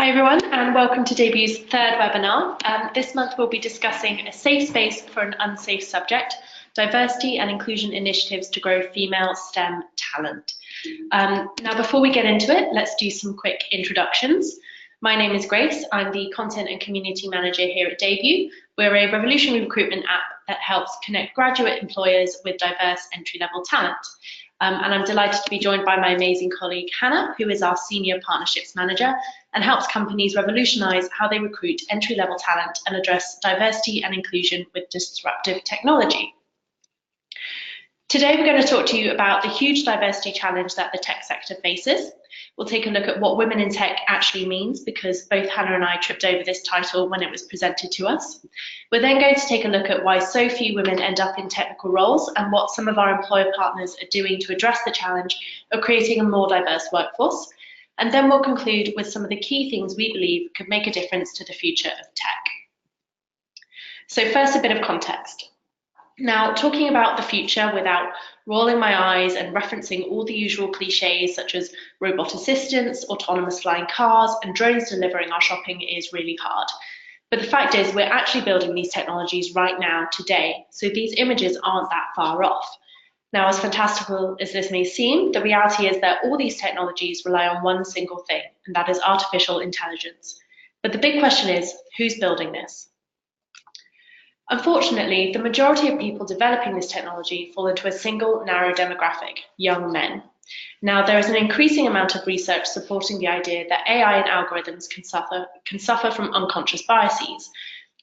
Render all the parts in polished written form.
Hi everyone, and welcome to Debut's third webinar. This month we'll be discussing a safe space for an unsafe subject, diversity and inclusion initiatives to grow female STEM talent. Now before we get into it, let's do some quick introductions. My name is Grace, I'm the Content and Community Manager here at Debut. We're a revolutionary recruitment app that helps connect graduate employers with diverse entry-level talent. And I'm delighted to be joined by my amazing colleague Hannah, who is our Senior Partnerships Manager and helps companies revolutionize how they recruit entry-level talent and address diversity and inclusion with disruptive technology. Today we're going to talk to you about the huge diversity challenge that the tech sector faces. We'll take a look at what women in tech actually means, because both Hannah and I tripped over this title when it was presented to us. We're then going to take a look at why so few women end up in technical roles and what some of our employer partners are doing to address the challenge of creating a more diverse workforce. And then we'll conclude with some of the key things we believe could make a difference to the future of tech. So first, a bit of context. Now, talking about the future without rolling my eyes and referencing all the usual cliches such as robot assistants, autonomous flying cars, and drones delivering our shopping is really hard. But the fact is, we're actually building these technologies right now, today, so these images aren't that far off. Now, as fantastical as this may seem, the reality is that all these technologies rely on one single thing, and that is artificial intelligence. But the big question is, who's building this? Unfortunately, the majority of people developing this technology fall into a single narrow demographic, young men. Now, there is an increasing amount of research supporting the idea that AI and algorithms can suffer from unconscious biases.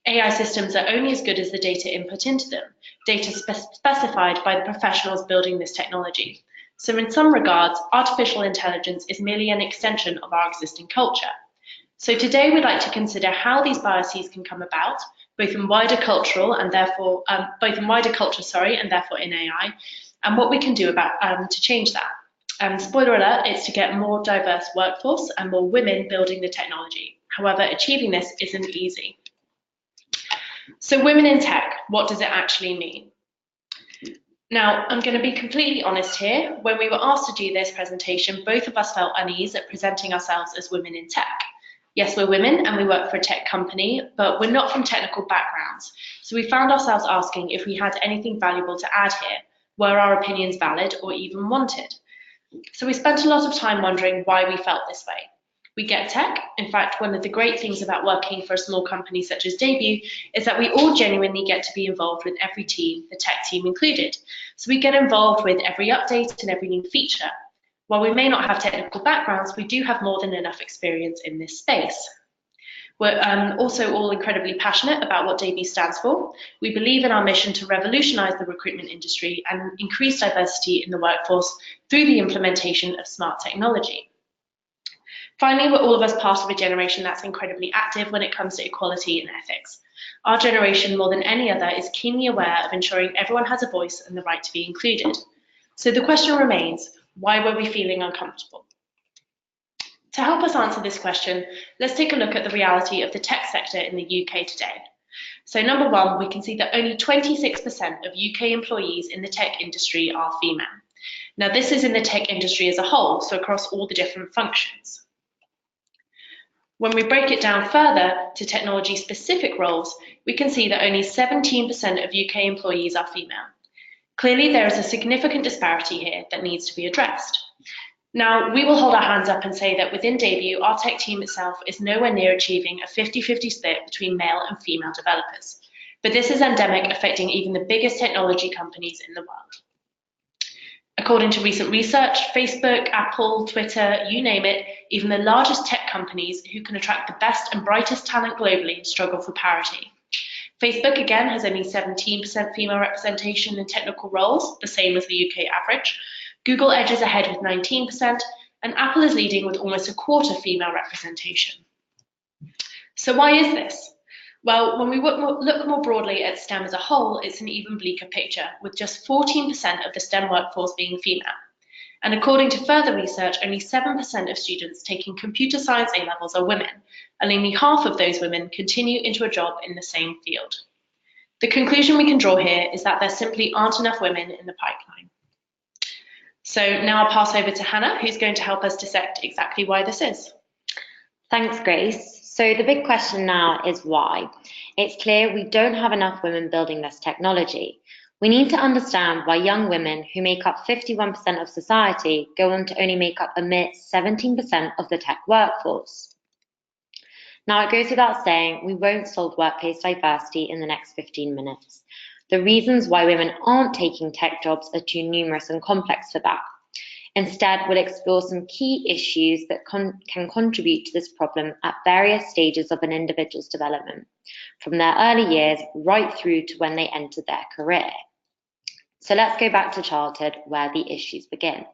AI systems are only as good as the data input into them, data specified by the professionals building this technology. So in some regards, artificial intelligence is merely an extension of our existing culture. So today we'd like to consider how these biases can come about, both in wider culture, and therefore in AI, and what we can do about to change that. Spoiler alert, it's to get more diverse workforce and more women building the technology. However, achieving this isn't easy. So women in tech, what does it actually mean? Now, I'm going to be completely honest here. When we were asked to do this presentation, both of us felt unease at presenting ourselves as women in tech. Yes, we're women and we work for a tech company, but we're not from technical backgrounds. So we found ourselves asking if we had anything valuable to add here. Were our opinions valid or even wanted? So we spent a lot of time wondering why we felt this way. We get tech. In fact, one of the great things about working for a small company such as Debut is that we all genuinely get to be involved with every team, the tech team included. So we get involved with every update and every new feature. While we may not have technical backgrounds, we do have more than enough experience in this space. We're also all incredibly passionate about what Debut stands for. We believe in our mission to revolutionize the recruitment industry and increase diversity in the workforce through the implementation of smart technology. Finally, we're all of us part of a generation that's incredibly active when it comes to equality and ethics. Our generation, more than any other, is keenly aware of ensuring everyone has a voice and the right to be included. So the question remains, why were we feeling uncomfortable? To help us answer this question, let's take a look at the reality of the tech sector in the UK today. So number one, we can see that only 26% of UK employees in the tech industry are female. Now this is in the tech industry as a whole, so across all the different functions. When we break it down further to technology-specific roles, we can see that only 17% of UK employees are female. Clearly, there is a significant disparity here that needs to be addressed. Now, we will hold our hands up and say that within Debut, our tech team itself is nowhere near achieving a 50-50 split between male and female developers. But this is endemic, affecting even the biggest technology companies in the world. According to recent research, Facebook, Apple, Twitter, you name it, even the largest tech companies who can attract the best and brightest talent globally struggle for parity. Facebook, again, has only 17% female representation in technical roles, the same as the UK average. Google edges ahead with 19%, and Apple is leading with almost a quarter female representation. So why is this? Well, when we look more broadly at STEM as a whole, it's an even bleaker picture, with just 14% of the STEM workforce being female. And according to further research, only 7% of students taking computer science A-levels are women, and only half of those women continue into a job in the same field. The conclusion we can draw here is that there simply aren't enough women in the pipeline. So now I'll pass over to Hannah, who's going to help us dissect exactly why this is. Thanks, Grace. So the big question now is why? It's clear we don't have enough women building this technology. We need to understand why young women, who make up 51% of society, go on to only make up a mere 17% of the tech workforce. Now, it goes without saying, we won't solve workplace diversity in the next 15 minutes. The reasons why women aren't taking tech jobs are too numerous and complex for that. Instead, we'll explore some key issues that can contribute to this problem at various stages of an individual's development, from their early years right through to when they enter their career. So let's go back to childhood, where the issues begin.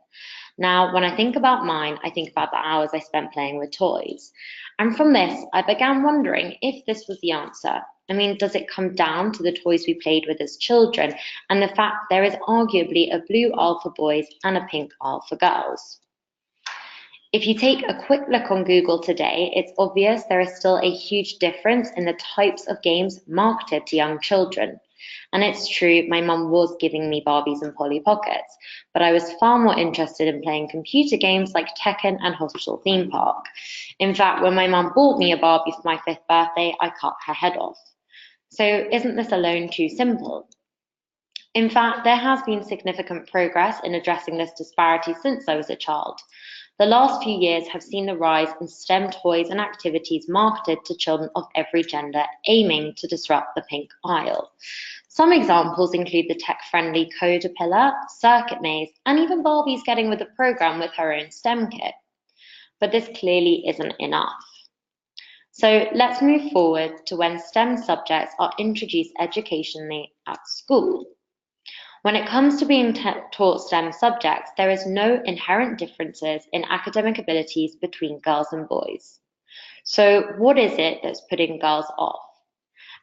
Now, when I think about mine, I think about the hours I spent playing with toys. And from this, I began wondering if this was the answer. I mean, does it come down to the toys we played with as children and the fact there is arguably a blue aisle for boys and a pink aisle for girls? If you take a quick look on Google today, it's obvious there is still a huge difference in the types of games marketed to young children. And it's true, my mum was giving me Barbies and Polly Pockets, but I was far more interested in playing computer games like Tekken and Hospital Theme Park. In fact, when my mum bought me a Barbie for my 5th birthday, I cut her head off. So isn't this alone too simple? In fact, there has been significant progress in addressing this disparity since I was a child. The last few years have seen the rise in STEM toys and activities marketed to children of every gender, aiming to disrupt the pink aisle. Some examples include the tech-friendly Codapilla, Circuit Maze, and even Barbie's getting with the program with her own STEM kit. But this clearly isn't enough. So let's move forward to when STEM subjects are introduced educationally at school. When it comes to being taught STEM subjects, there is no inherent differences in academic abilities between girls and boys. So what is it that's putting girls off?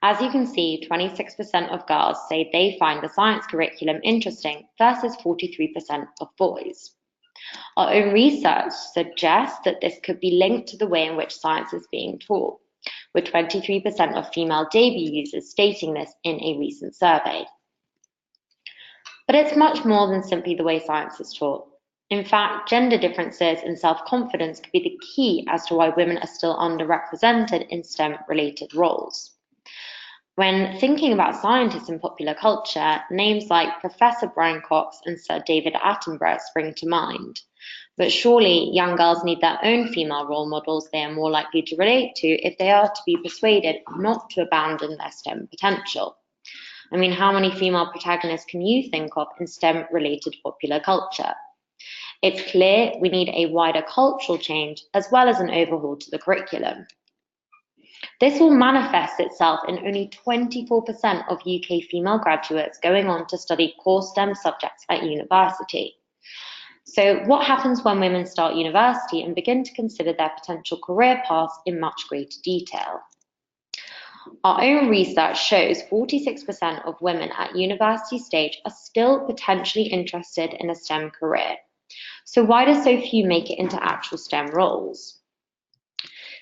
As you can see, 26% of girls say they find the science curriculum interesting versus 43% of boys. Our own research suggests that this could be linked to the way in which science is being taught, with 23% of female debut users stating this in a recent survey. But it's much more than simply the way science is taught. In fact, gender differences in self-confidence could be the key as to why women are still underrepresented in STEM-related roles. When thinking about scientists in popular culture, names like Professor Brian Cox and Sir David Attenborough spring to mind. But surely young girls need their own female role models they are more likely to relate to if they are to be persuaded not to abandon their STEM potential. I mean, how many female protagonists can you think of in STEM-related popular culture? It's clear we need a wider cultural change as well as an overhaul to the curriculum. This will manifest itself in only 24% of UK female graduates going on to study core STEM subjects at university. So what happens when women start university and begin to consider their potential career paths in much greater detail? Our own research shows 46% of women at university stage are still potentially interested in a STEM career. So why do so few make it into actual STEM roles?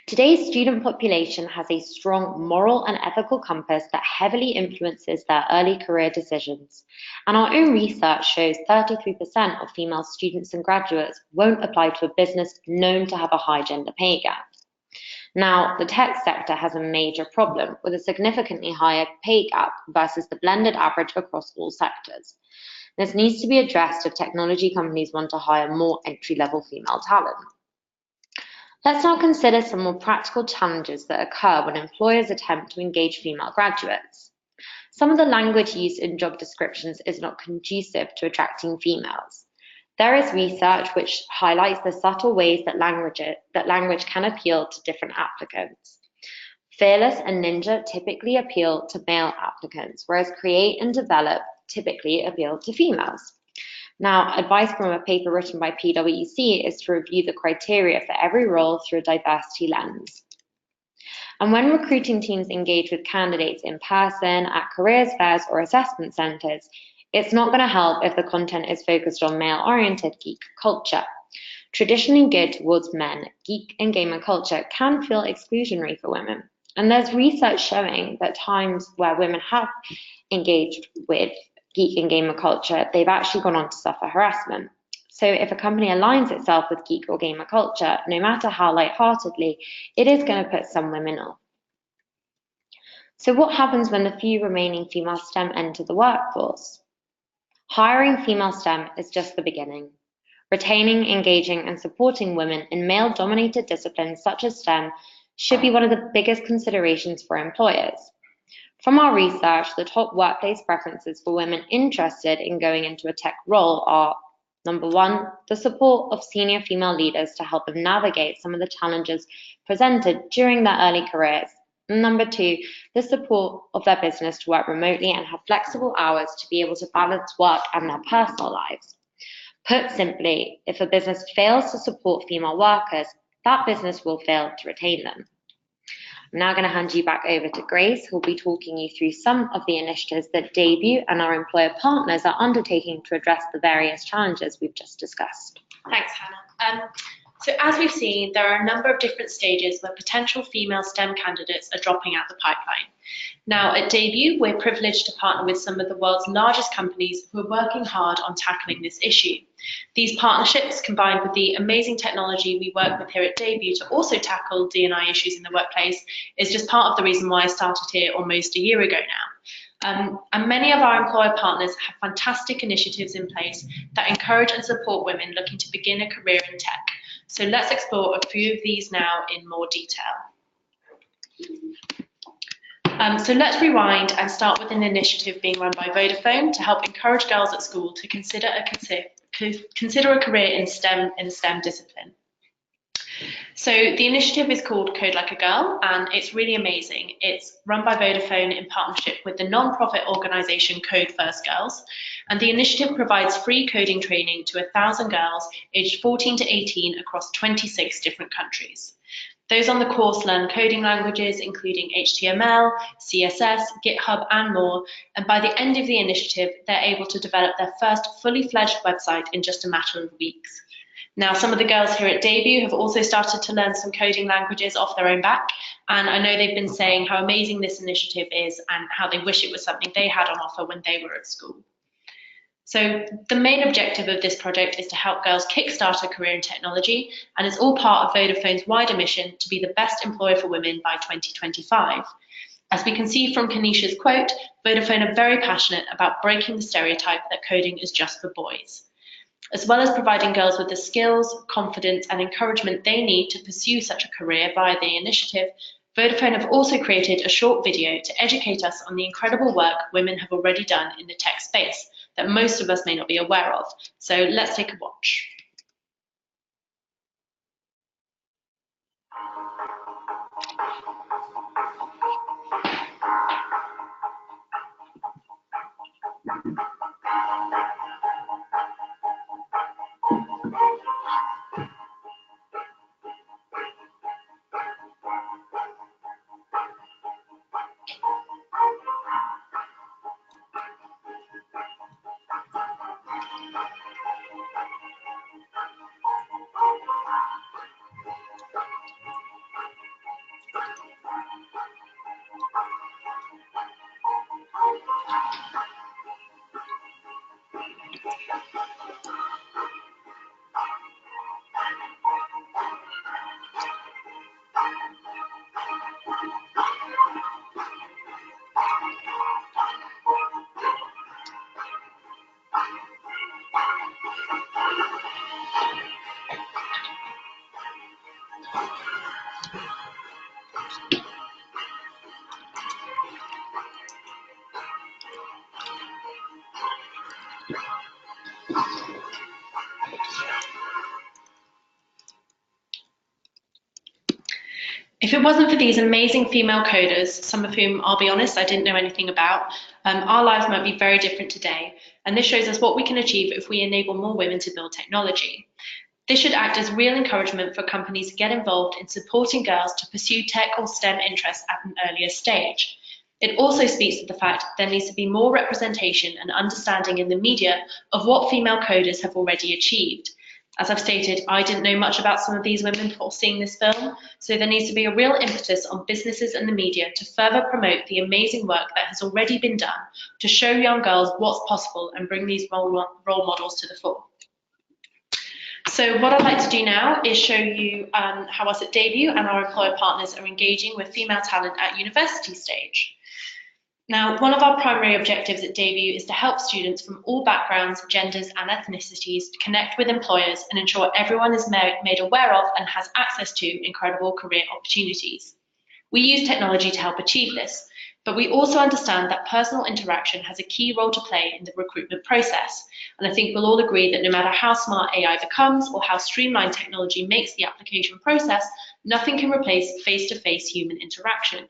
Today's student population has a strong moral and ethical compass that heavily influences their early career decisions. And our own research shows 33% of female students and graduates won't apply to a business known to have a high gender pay gap. Now, the tech sector has a major problem with a significantly higher pay gap versus the blended average across all sectors. This needs to be addressed if technology companies want to hire more entry-level female talent. Let's now consider some more practical challenges that occur when employers attempt to engage female graduates. Some of the language used in job descriptions is not conducive to attracting females. There is research which highlights the subtle ways that language can appeal to different applicants. Fearless and ninja typically appeal to male applicants, whereas create and develop typically appeal to females. Now, advice from a paper written by PwC is to review the criteria for every role through a diversity lens. And when recruiting teams engage with candidates in person, at careers fairs or assessment centres, it's not going to help if the content is focused on male-oriented geek culture. Traditionally geared towards men, geek and gamer culture can feel exclusionary for women. And there's research showing that times where women have engaged with geek and gamer culture, they've actually gone on to suffer harassment. So if a company aligns itself with geek or gamer culture, no matter how lightheartedly, it is going to put some women off. So what happens when the few remaining female STEM enter the workforce? Hiring female STEM is just the beginning. Retaining, engaging, and supporting women in male-dominated disciplines such as STEM should be one of the biggest considerations for employers. From our research, the top workplace preferences for women interested in going into a tech role are: number one, the support of senior female leaders to help them navigate some of the challenges presented during their early careers. Number two, the support of their business to work remotely and have flexible hours to be able to balance work and their personal lives. Put simply, if a business fails to support female workers, that business will fail to retain them. I'm now going to hand you back over to Grace, who will be talking you through some of the initiatives that Debut and our employer partners are undertaking to address the various challenges we've just discussed. Thanks, Hannah. So as we've seen, there are a number of different stages where potential female STEM candidates are dropping out the pipeline. Now, at Debut, we're privileged to partner with some of the world's largest companies who are working hard on tackling this issue. These partnerships, combined with the amazing technology we work with here at Debut to also tackle D&I issues in the workplace, is just part of the reason why I started here almost a year ago now. And many of our employer partners have fantastic initiatives in place that encourage and support women looking to begin a career in tech. So let's explore a few of these now in more detail. So let's rewind and start with an initiative being run by Vodafone to help encourage girls at school to consider a career in STEM discipline. So the initiative is called Code Like a Girl, and it's really amazing. It's run by Vodafone in partnership with the non-profit organisation Code First Girls, and the initiative provides free coding training to 1,000 girls aged 14 to 18 across 26 different countries. Those on the course learn coding languages including HTML, CSS, GitHub, and more, and by the end of the initiative, they're able to develop their first fully fledged website in just a matter of weeks. Now, some of the girls here at Debut have also started to learn some coding languages off their own back, and I know they've been saying how amazing this initiative is and how they wish it was something they had on offer when they were at school. So the main objective of this project is to help girls kickstart a career in technology, and it's all part of Vodafone's wider mission to be the best employer for women by 2025. As we can see from Kanisha's quote, Vodafone are very passionate about breaking the stereotype that coding is just for boys. As well as providing girls with the skills, confidence, and encouragement they need to pursue such a career via the initiative, Vodafone have also created a short video to educate us on the incredible work women have already done in the tech space that most of us may not be aware of. So let's take a watch. If it wasn't for these amazing female coders, some of whom, I'll be honest, I didn't know anything about, our lives might be very different today. And this shows us what we can achieve if we enable more women to build technology. This should act as real encouragement for companies to get involved in supporting girls to pursue tech or STEM interests at an earlier stage. It also speaks to the fact that there needs to be more representation and understanding in the media of what female coders have already achieved. As I've stated, I didn't know much about some of these women before seeing this film, so there needs to be a real emphasis on businesses and the media to further promote the amazing work that has already been done to show young girls what's possible and bring these role models to the fore. So what I'd like to do now is show you how us at Debut and our employer partners are engaging with female talent at university stage. Now, one of our primary objectives at Debut is to help students from all backgrounds, genders and ethnicities connect with employers and ensure everyone is made aware of and has access to incredible career opportunities. We use technology to help achieve this, but we also understand that personal interaction has a key role to play in the recruitment process. And I think we'll all agree that no matter how smart AI becomes or how streamlined technology makes the application process, nothing can replace face-to-face human interaction.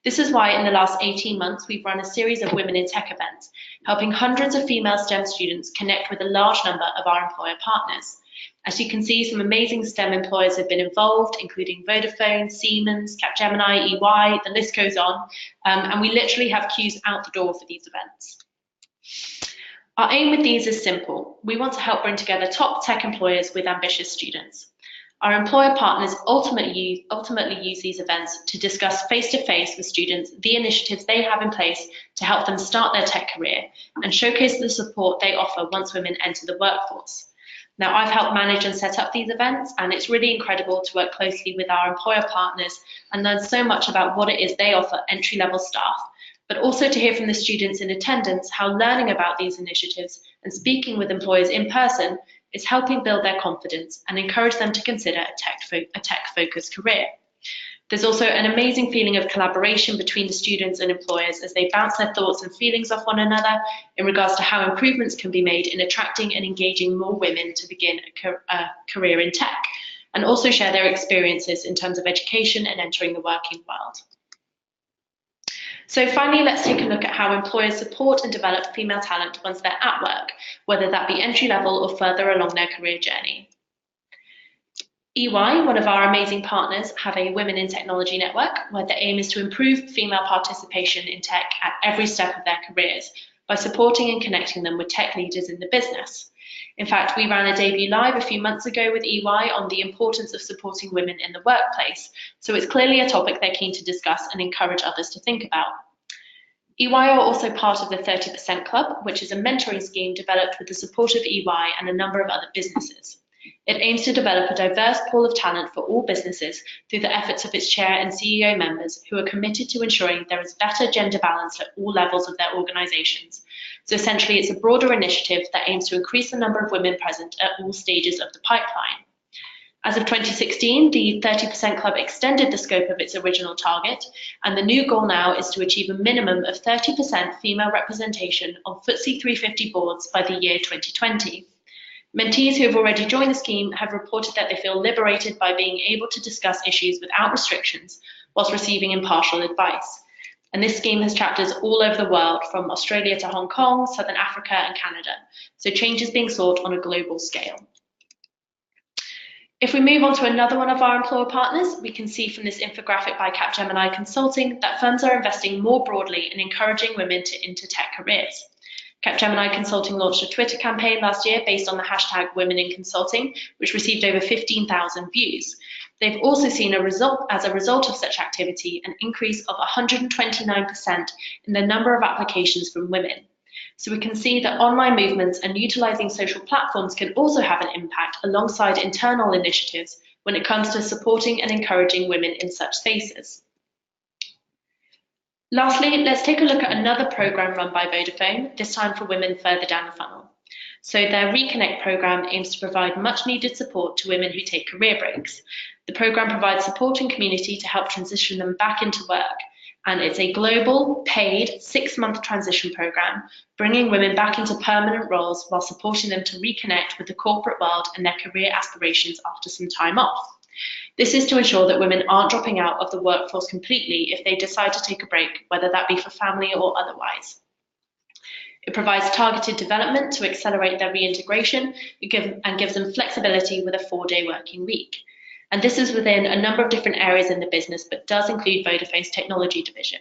This is why in the last 18 months, we've run a series of Women in Tech events, helping hundreds of female STEM students connect with a large number of our employer partners. As you can see, some amazing STEM employers have been involved, including Vodafone, Siemens, Capgemini, EY, the list goes on, and we literally have queues out the door for these events. Our aim with these is simple. We want to help bring together top tech employers with ambitious students. Our employer partners ultimately use these events to discuss face-to-face with students the initiatives they have in place to help them start their tech career and showcase the support they offer once women enter the workforce. Now, I've helped manage and set up these events, and it's really incredible to work closely with our employer partners and learn so much about what it is they offer entry-level staff, but also to hear from the students in attendance how learning about these initiatives and speaking with employers in person is helping build their confidence and encourage them to consider a tech-focused career. There's also an amazing feeling of collaboration between the students and employers as they bounce their thoughts and feelings off one another in regards to how improvements can be made in attracting and engaging more women to begin a career in tech, and also share their experiences in terms of education and entering the working world. So finally, let's take a look at how employers support and develop female talent once they're at work, whether that be entry level or further along their career journey. EY, one of our amazing partners, have a Women in Technology network where the aim is to improve female participation in tech at every step of their careers by supporting and connecting them with tech leaders in the business. In fact, we ran a debut live a few months ago with EY on the importance of supporting women in the workplace, so it's clearly a topic they're keen to discuss and encourage others to think about. EY are also part of the 30% Club, which is a mentoring scheme developed with the support of EY and a number of other businesses. It aims to develop a diverse pool of talent for all businesses through the efforts of its chair and CEO members who are committed to ensuring there is better gender balance at all levels of their organisations. So essentially, it's a broader initiative that aims to increase the number of women present at all stages of the pipeline. As of 2016, the 30% Club extended the scope of its original target, and the new goal now is to achieve a minimum of 30% female representation on FTSE 350 boards by the year 2020. Mentees who have already joined the scheme have reported that they feel liberated by being able to discuss issues without restrictions whilst receiving impartial advice. And this scheme has chapters all over the world, from Australia to Hong Kong, Southern Africa and Canada. So change is being sought on a global scale. If we move on to another one of our employer partners, we can see from this infographic by Capgemini Consulting that firms are investing more broadly in encouraging women to enter tech careers. Capgemini Consulting launched a Twitter campaign last year based on the hashtag Women in Consulting, which received over 15,000 views. They've also seen as a result of such activity, an increase of 129% in the number of applications from women. So we can see that online movements and utilising social platforms can also have an impact alongside internal initiatives when it comes to supporting and encouraging women in such spaces. Lastly, let's take a look at another programme run by Vodafone, this time for women further down the funnel. So their Reconnect programme aims to provide much needed support to women who take career breaks. The programme provides support and community to help transition them back into work, and it's a global, paid, 6-month transition programme, bringing women back into permanent roles while supporting them to reconnect with the corporate world and their career aspirations after some time off. This is to ensure that women aren't dropping out of the workforce completely if they decide to take a break, whether that be for family or otherwise. It provides targeted development to accelerate their reintegration and gives them flexibility with a 4-day working week. And this is within a number of different areas in the business, but does include Vodafone's technology division.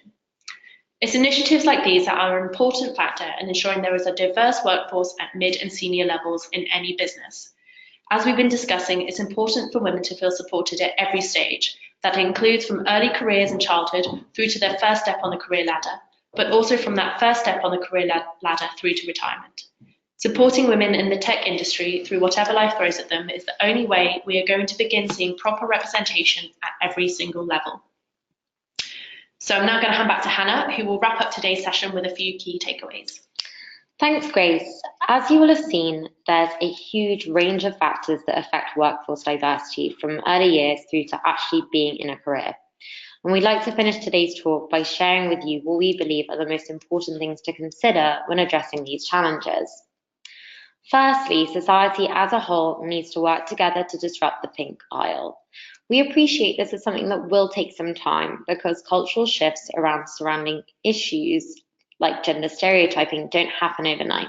It's initiatives like these that are an important factor in ensuring there is a diverse workforce at mid and senior levels in any business. As we've been discussing, it's important for women to feel supported at every stage. That includes from early careers in childhood through to their first step on the career ladder, but also from that first step on the career ladder through to retirement. Supporting women in the tech industry through whatever life throws at them is the only way we are going to begin seeing proper representation at every single level. So I'm now going to hand back to Hannah, who will wrap up today's session with a few key takeaways. Thanks, Grace. As you will have seen, there's a huge range of factors that affect workforce diversity from early years through to actually being in a career. And we'd like to finish today's talk by sharing with you what we believe are the most important things to consider when addressing these challenges. Firstly, society as a whole needs to work together to disrupt the pink aisle. We appreciate this is something that will take some time because cultural shifts around surrounding issues like gender stereotyping don't happen overnight.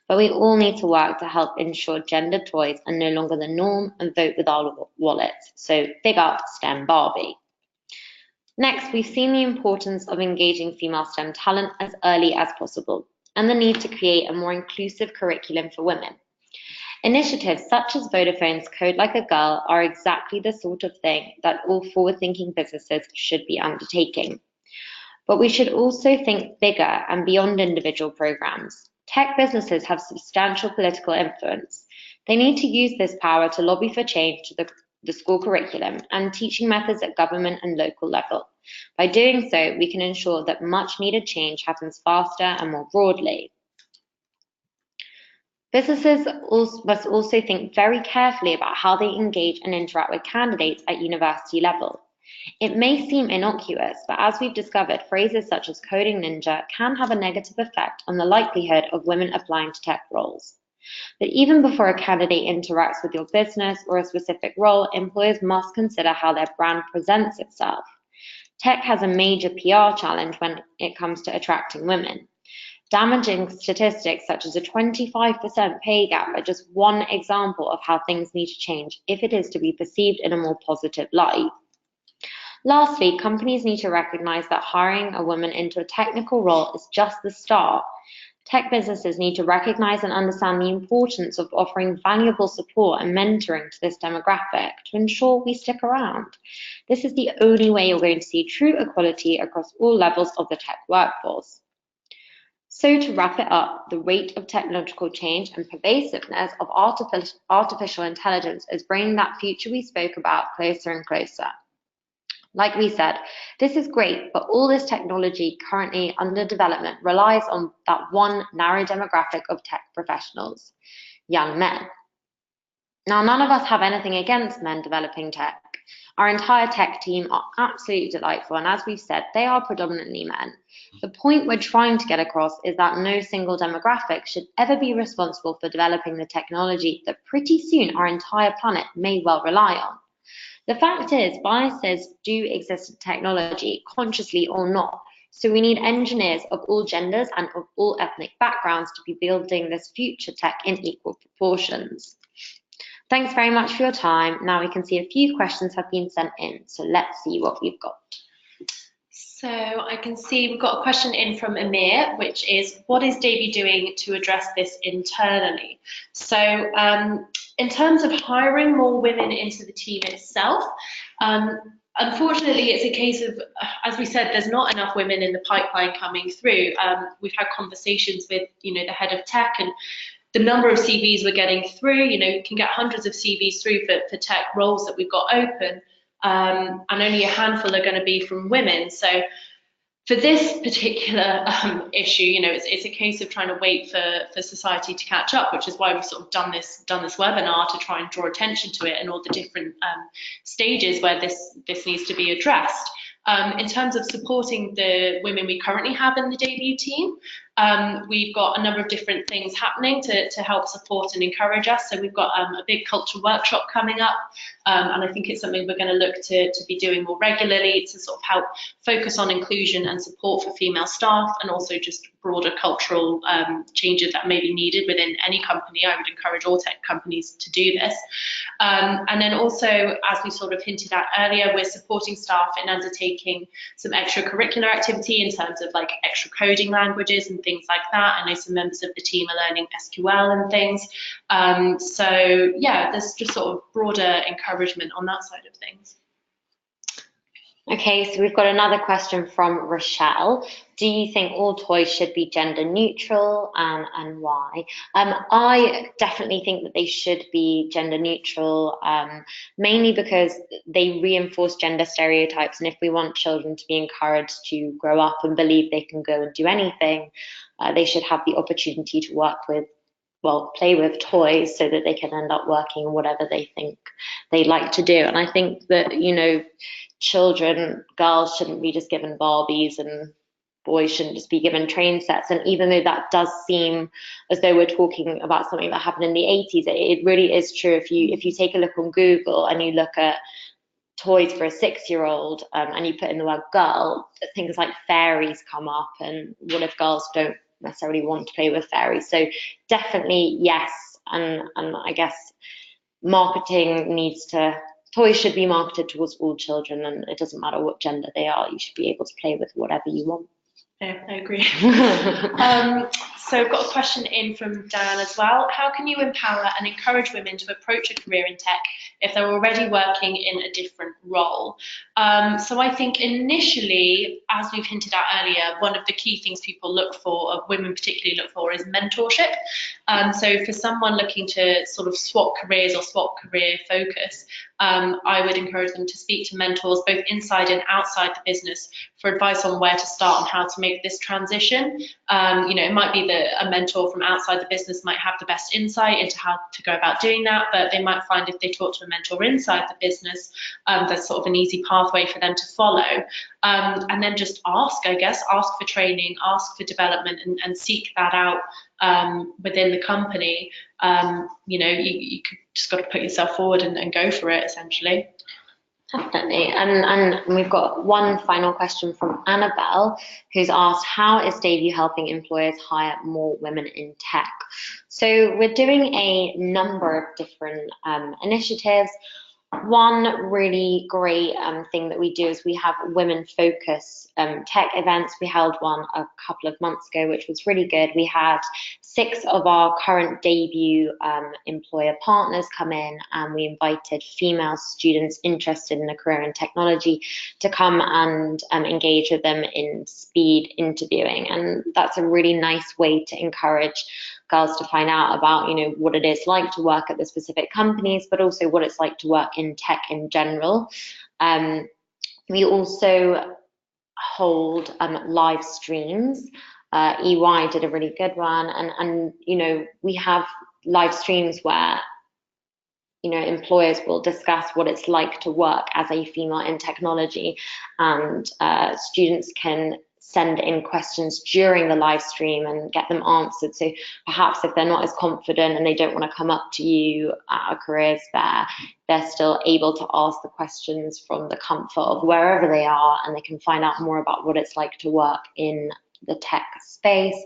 But we all need to work to help ensure gender toys are no longer the norm and vote with our wallets. So big up STEM Barbie. Next, we've seen the importance of engaging female STEM talent as early as possible and the need to create a more inclusive curriculum for women. Initiatives such as Vodafone's Code Like a Girl are exactly the sort of thing that all forward-thinking businesses should be undertaking. But we should also think bigger and beyond individual programs. Tech businesses have substantial political influence. They need to use this power to lobby for change to the school curriculum and teaching methods at government and local level. By doing so, we can ensure that much needed change happens faster and more broadly. Businesses must also think very carefully about how they engage and interact with candidates at university level. It may seem innocuous, but as we've discovered, phrases such as coding ninja can have a negative effect on the likelihood of women applying to tech roles. But even before a candidate interacts with your business or a specific role, employers must consider how their brand presents itself. Tech has a major PR challenge when it comes to attracting women. Damaging statistics such as a 25% pay gap are just one example of how things need to change if it is to be perceived in a more positive light. Lastly, companies need to recognize that hiring a woman into a technical role is just the start. Tech businesses need to recognize and understand the importance of offering valuable support and mentoring to this demographic to ensure we stick around. This is the only way you're going to see true equality across all levels of the tech workforce. So to wrap it up, the rate of technological change and pervasiveness of artificial intelligence is bringing that future we spoke about closer and closer. Like we said, this is great, but all this technology currently under development relies on that one narrow demographic of tech professionals, young men. Now, none of us have anything against men developing tech. Our entire tech team are absolutely delightful, and as we've said, they are predominantly men. The point we're trying to get across is that no single demographic should ever be responsible for developing the technology that pretty soon our entire planet may well rely on. The fact is, biases do exist in technology, consciously or not, so we need engineers of all genders and of all ethnic backgrounds to be building this future tech in equal proportions. Thanks very much for your time. Now we can see a few questions have been sent in, so let's see what we've got. So I can see we've got a question in from Amir, which is, what is Davy doing to address this internally? So in terms of hiring more women into the team itself, unfortunately, it's a case of, as we said, there's not enough women in the pipeline coming through. We've had conversations with, the head of tech, and the number of CVs we're getting through, you can get hundreds of CVs through for tech roles that we've got open. And only a handful are going to be from women. So for this particular issue, it's a case of trying to wait for society to catch up, which is why we've sort of done this webinar to try and draw attention to it and all the different stages where this needs to be addressed. In terms of supporting the women we currently have in the debut team, we've got a number of different things happening to help support and encourage us. So we've got a big culture workshop coming up, and I think it's something we're going to look to be doing more regularly to sort of help focus on inclusion and support for female staff, and also just broader cultural changes that may be needed within any company. I would encourage all tech companies to do this. And then also, as we sort of hinted at earlier, we're supporting staff in undertaking some extracurricular activity in terms of like extra coding languages and things like that. I know some members of the team are learning SQL and things. So yeah, there's just sort of broader encouragement on that side of things. Okay, so we've got another question from Rochelle. do you think all toys should be gender neutral, and why? I definitely think that they should be gender neutral, mainly because they reinforce gender stereotypes. And if we want children to be encouraged to grow up and believe they can go and do anything, they should have the opportunity to work with, well, play with toys so that they can end up working in whatever they think they like to do. And I think that, children, girls shouldn't be just given Barbies and boys shouldn't just be given train sets. And even though that does seem as though we're talking about something that happened in the 80s, it really is true. If you take a look on Google and you look at toys for a 6-year-old, and you put in the word girl, things like fairies come up, and what if girls don't necessarily want to play with fairies? So definitely yes, and I guess toys should be marketed towards all children, and it doesn't matter what gender they are, you should be able to play with whatever you want. Yeah, I agree. So I've got a question in from Dan as well. How can you empower and encourage women to approach a career in tech if they're already working in a different role? So I think initially, as we've hinted at earlier, one of the key things people look for, or women particularly look for, is mentorship. So for someone looking to sort of swap careers or swap career focus, I would encourage them to speak to mentors both inside and outside the business for advice on where to start and how to make this transition. It might be that a mentor from outside the business might have the best insight into how to go about doing that, but they might find if they talk to a mentor inside the business, there's sort of an easy pathway for them to follow. And then just ask for training, ask for development, and seek that out within the company. You just got to put yourself forward and go for it, essentially. Definitely. And we've got one final question from Annabelle, who's asked, how is Davey helping employers hire more women in tech? So we're doing a number of different initiatives. One really great thing that we do is we have women focus tech events. We held one a couple of months ago, which was really good. We had 6 of our current debut employer partners come in, and we invited female students interested in a career in technology to come and engage with them in speed interviewing. And that's a really nice way to encourage girls to find out about, what it is like to work at the specific companies, but also what it's like to work in tech in general. We also hold live streams. EY did a really good one, and we have live streams where employers will discuss what it's like to work as a female in technology, and students can send in questions during the live stream and get them answered. So perhaps if they're not as confident and they don't want to come up to you at a careers fair, they're still able to ask the questions from the comfort of wherever they are, and they can find out more about what it's like to work in the tech space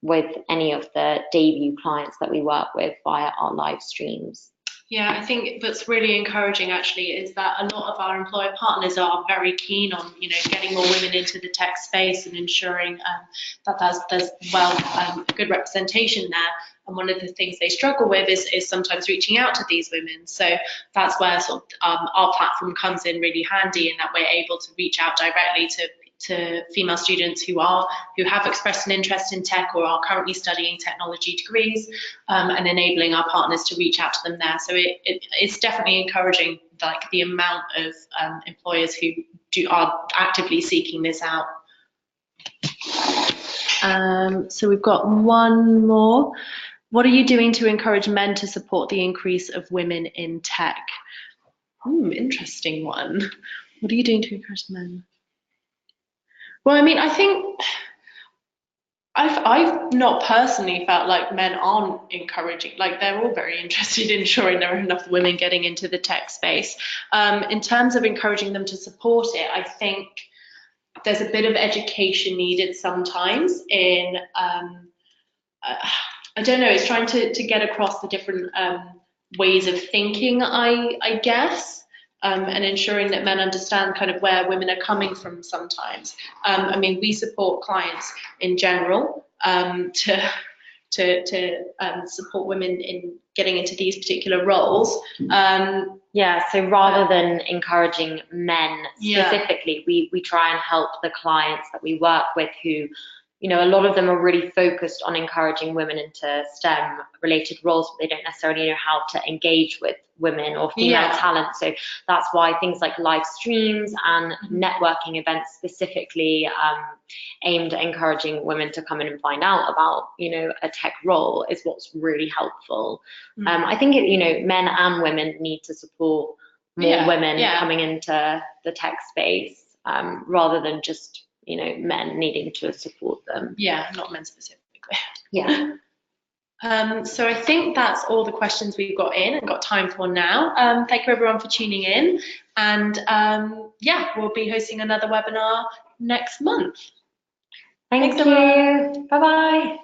with any of the debut clients that we work with via our live streams. Yeah, I think that's really encouraging actually, is that a lot of our employer partners are very keen on, getting more women into the tech space and ensuring that there's a good representation there. And one of the things they struggle with is sometimes reaching out to these women. So that's where sort of, our platform comes in really handy, in that we're able to reach out directly to female students who have expressed an interest in tech or are currently studying technology degrees, and enabling our partners to reach out to them there. So it's definitely encouraging, like, the amount of employers who are actively seeking this out. So we've got one more. What are you doing to encourage men to support the increase of women in tech? Interesting one. What are you doing to encourage men? Well, I mean, I think I've not personally felt like men aren't encouraging. Like, they're all very interested in ensuring there are enough women getting into the tech space. In terms of encouraging them to support it, I think there's a bit of education needed sometimes in, I don't know, it's trying to get across the different ways of thinking, I guess. And ensuring that men understand kind of where women are coming from sometimes. I mean, we support clients in general to to support women in getting into these particular roles. Yeah, so rather than encouraging men specifically, we try and help the clients that we work with who, you know, a lot of them are really focused on encouraging women into STEM related roles, but they don't necessarily know how to engage with women or female talent. So that's why things like live streams and networking events specifically aimed at encouraging women to come in and find out about, you know, a tech role is what's really helpful. I think, you know, men and women need to support more women coming into the tech space rather than just, you know, men needing to support them. Yeah, not men specifically. Yeah. So I think that's all the questions we've got in and got time for now. Thank you everyone for tuning in, and yeah, we'll be hosting another webinar next month. Thank you. Bye-bye.